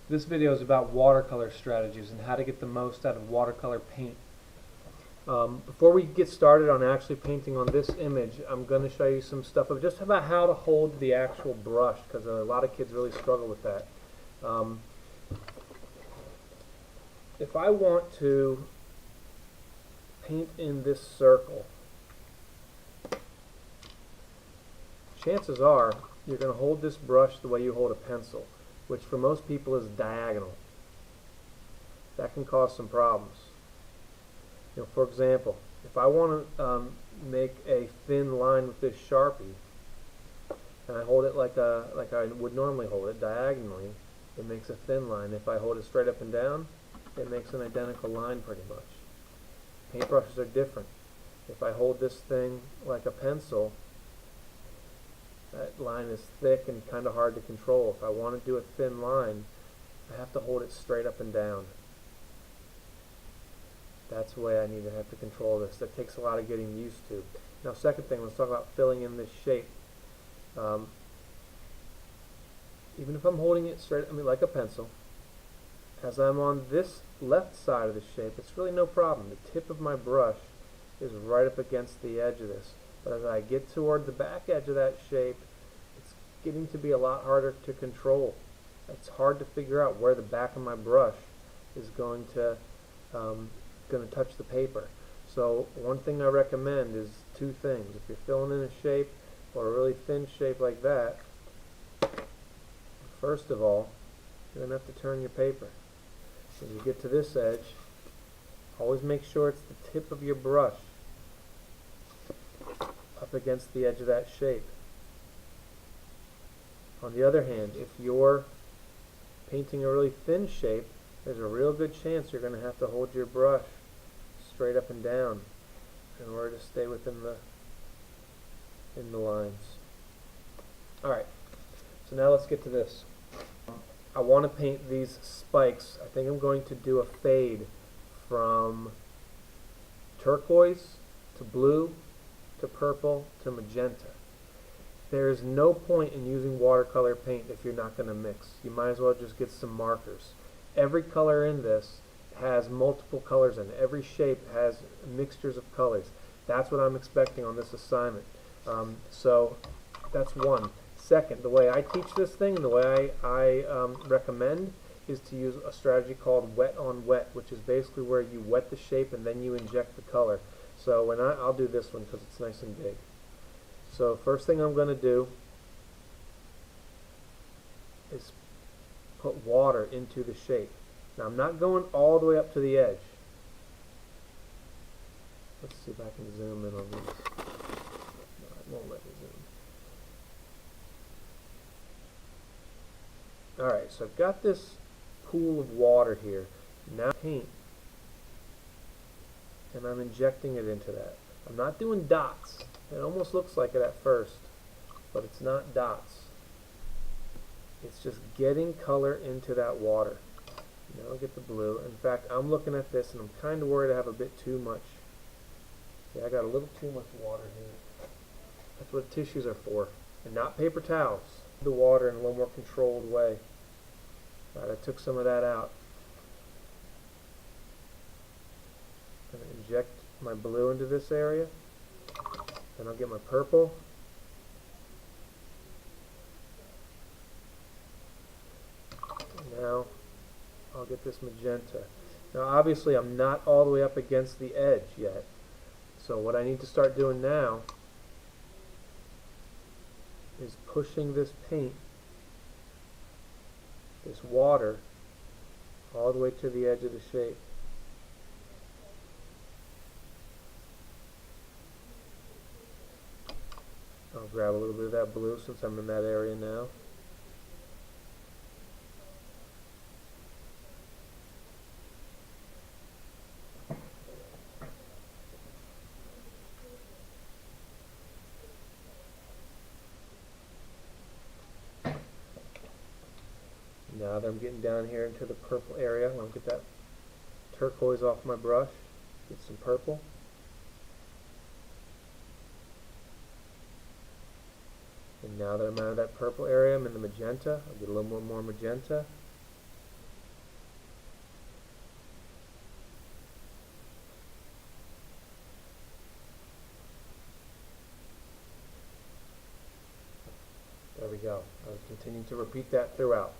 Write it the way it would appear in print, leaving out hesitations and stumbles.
This video is about watercolor strategies and how to get the most out of watercolor paint. Before we get started on actually painting on this image, I'm going to show you some stuff of just about how to hold the actual brush, because a lot of kids really struggle with that. If I want to paint in this circle, chances are you're going to hold this brush the way you hold a pencil, which for most people is diagonal. That can cause some problems. For example, if I want to make a thin line with this Sharpie, and I hold it like I would normally hold it, diagonally, it makes a thin line. If I hold it straight up and down, it makes an identical line pretty much. Paintbrushes are different. If I hold this thing like a pencil, that line is thick and kind of hard to control. If I want to do a thin line, I have to hold it straight up and down. That's the way I need to have to control this. That takes a lot of getting used to. Now, second thing, let's talk about filling in this shape. Even if I'm holding it straight, like a pencil, as I'm on this left side of the shape, it's really no problem. The tip of my brush is right up against the edge of this. But as I get toward the back edge of that shape, it's getting to be a lot harder to control. It's hard to figure out where the back of my brush is going to touch the paper. So one thing I recommend is two things. If you're filling in a shape or a really thin shape like that, first of all, you're going to have to turn your paper. When you get to this edge, always make sure it's the tip of your brush up against the edge of that shape. On the other hand, if you're painting a really thin shape, there's a real good chance you're going to have to hold your brush straight up and down in order to stay within the lines. Alright, so now let's get to this. I want to paint these spikes. I think I'm going to do a fade from turquoise to blue to purple to magenta. There is no point in using watercolor paint if you're not going to mix. You might as well just get some markers. Every color in this has multiple colors in it. Every shape has mixtures of colors. That's what I'm expecting on this assignment. So that's one. Second, the way I teach this thing, the way I recommend, is to use a strategy called wet on wet, which is basically where you wet the shape and then you inject the color. So when I'll do this one because it's nice and big. So first thing I'm going to do is put water into the shape. Now I'm not going all the way up to the edge. Let's see if I can zoom in on these. No, it won't let me zoom. Alright, so I've got this pool of water here. Now paint. And I'm injecting it into that. I'm not doing dots. It almost looks like it at first, but it's not dots. It's just getting color into that water. Now I'll get the blue. In fact, I'm looking at this and I'm kind of worried I have a bit too much. See, I got a little too much water here. That's what tissues are for, and not paper towels. The water in a little more controlled way. Alright, I took some of that out. I'm going to inject my blue into this area. Then I'll get my purple. And now I'll get this magenta. Now obviously I'm not all the way up against the edge yet. So what I need to start doing now is pushing this paint, this water, all the way to the edge of the shape. I'll grab a little bit of that blue since I'm in that area now. Now that I'm getting down here into the purple area, I'll get that turquoise off my brush, get some purple. And now that I'm out of that purple area, I'm in the magenta. I'll get a little more magenta. go. I would continue to repeat that throughout.